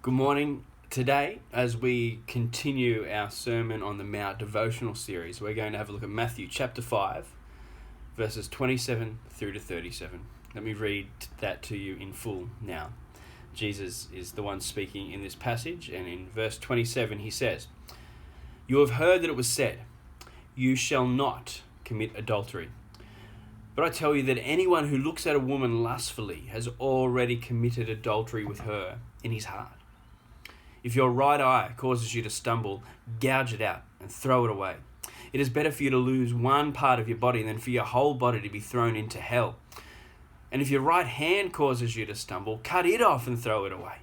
Good morning. Today, as we continue our Sermon on the Mount devotional series, we're going to have a look at Matthew chapter 5, verses 27 through to 37. Let me read that to you in full now. Jesus is the one speaking in this passage, and in verse 27 he says, "You have heard that it was said, 'You shall not commit adultery.' But I tell you that anyone who looks at a woman lustfully has already committed adultery with her in his heart. If your right eye causes you to stumble, gouge it out and throw it away. It is better for you to lose one part of your body than for your whole body to be thrown into hell. And if your right hand causes you to stumble, cut it off and throw it away.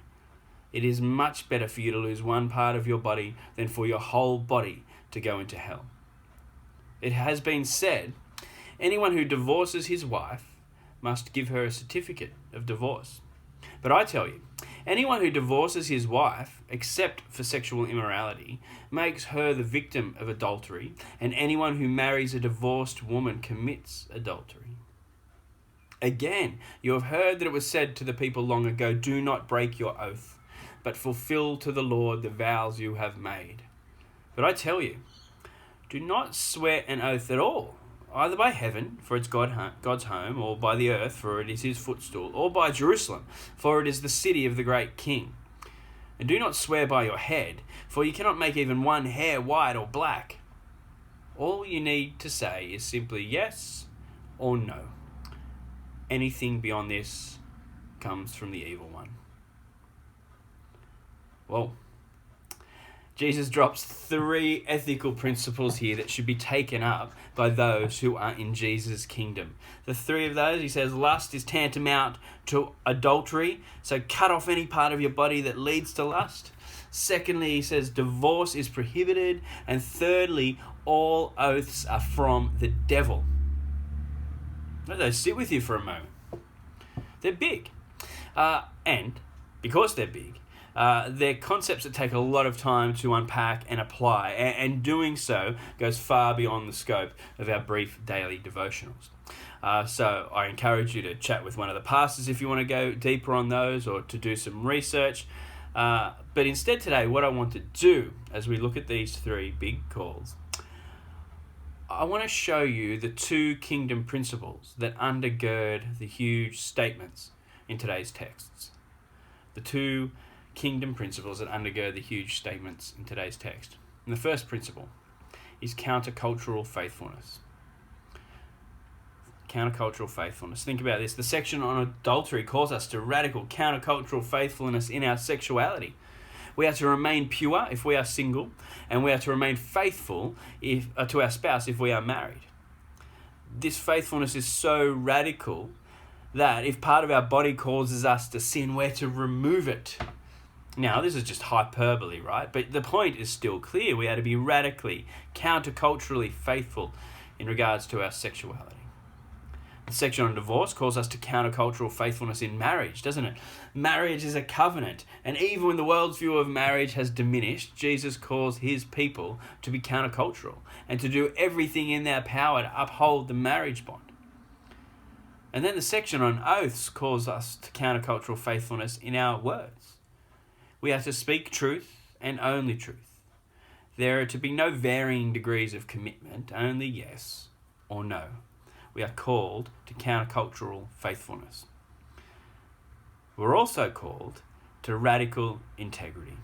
It is much better for you to lose one part of your body than for your whole body to go into hell. It has been said, anyone who divorces his wife must give her a certificate of divorce. But I tell you, anyone who divorces his wife, except for sexual immorality, makes her the victim of adultery, and anyone who marries a divorced woman commits adultery. Again, you have heard that it was said to the people long ago, 'Do not break your oath, but fulfill to the Lord the vows you have made.' But I tell you, do not swear an oath at all, either by heaven, for it's God's home, or by the earth, for it is his footstool, or by Jerusalem, for it is the city of the great king. And do not swear by your head, for you cannot make even one hair white or black. All you need to say is simply yes or no. Anything beyond this comes from the evil one." Whoa. Jesus drops 3 ethical principles here that should be taken up by those who are in Jesus' kingdom. The 3 of those, he says, lust is tantamount to adultery, so cut off any part of your body that leads to lust. Secondly, he says divorce is prohibited. And thirdly, all oaths are from the devil. Let those sit with you for a moment. They're big. And because they're big, they're concepts that take a lot of time to unpack and apply, and doing so goes far beyond the scope of our brief daily devotionals. So I encourage you to chat with one of the pastors if you want to go deeper on those, or to do some research. But instead today, what I want to do as we look at these 3 big calls, I want to show you the 2 kingdom principles that undergird the huge statements in today's texts. The 2 kingdom principles that undergird the huge statements in today's text. And the first principle is countercultural faithfulness. Countercultural faithfulness. Think about this. The section on adultery calls us to radical countercultural faithfulness in our sexuality. We are to remain pure if we are single, and we are to remain faithful to our spouse if we are married. This faithfulness is so radical that if part of our body causes us to sin, we're to remove it. Now, this is just hyperbole, right? But the point is still clear. We are to be radically, counterculturally faithful in regards to our sexuality. The section on divorce calls us to countercultural faithfulness in marriage, doesn't it? Marriage is a covenant, and even when the world's view of marriage has diminished, Jesus calls his people to be countercultural and to do everything in their power to uphold the marriage bond. And then the section on oaths calls us to countercultural faithfulness in our words. We are to speak truth and only truth. There are to be no varying degrees of commitment, only yes or no. We are called to countercultural faithfulness. We're also called to radical integrity.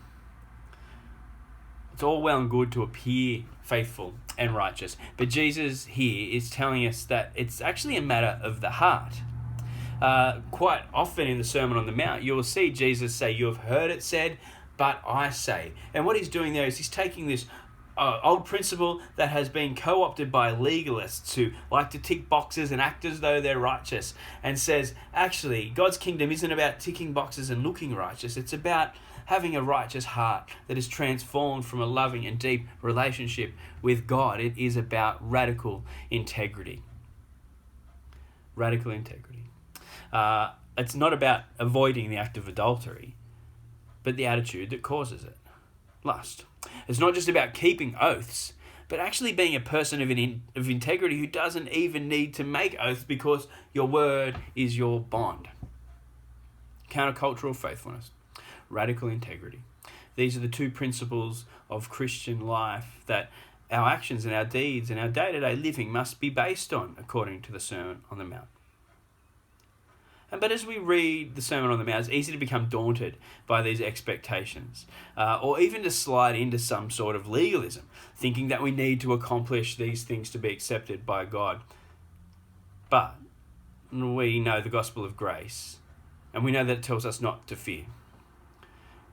It's all well and good to appear faithful and righteous, but Jesus here is telling us that it's actually a matter of the heart. Quite often in the Sermon on the Mount, you will see Jesus say, "You have heard it said, but I say." And what he's doing there is he's taking this old principle that has been co-opted by legalists who like to tick boxes and act as though they're righteous, and says, actually, God's kingdom isn't about ticking boxes and looking righteous. It's about having a righteous heart that is transformed from a loving and deep relationship with God. It is about radical integrity. Radical integrity. It's not about avoiding the act of adultery, but the attitude that causes it. Lust. It's not just about keeping oaths, but actually being a person of integrity who doesn't even need to make oaths because your word is your bond. Countercultural faithfulness. radical integrity. These are the two principles of Christian life that our actions and our deeds and our day-to-day living must be based on, according to the Sermon on the Mount. But as we read the Sermon on the Mount, it's easy to become daunted by these expectations, or even to slide into some sort of legalism, thinking that we need to accomplish these things to be accepted by God. But we know the gospel of grace, and we know that it tells us not to fear.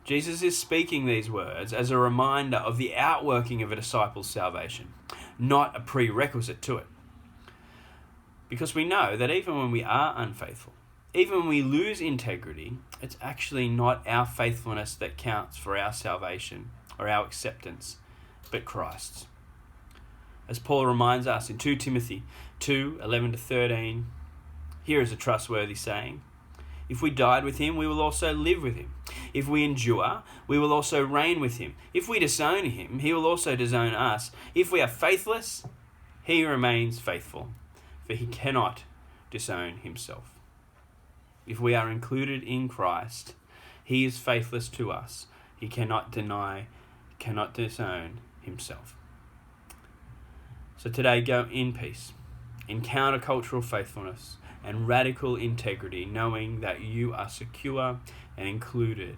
Jesus is speaking these words as a reminder of the outworking of a disciple's salvation, not a prerequisite to it. Because we know that even when we are unfaithful, even when we lose integrity, it's actually not our faithfulness that counts for our salvation or our acceptance, but Christ's. As Paul reminds us in 2 Timothy 2:11-13, here is a trustworthy saying: if we died with him, we will also live with him. If we endure, we will also reign with him. If we disown him, he will also disown us. If we are faithless, he remains faithful, for he cannot disown himself. If we are included in Christ, he is faithless to us. He cannot deny, cannot disown himself. So today, go in peace, in countercultural faithfulness and radical integrity, knowing that you are secure and included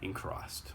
in Christ.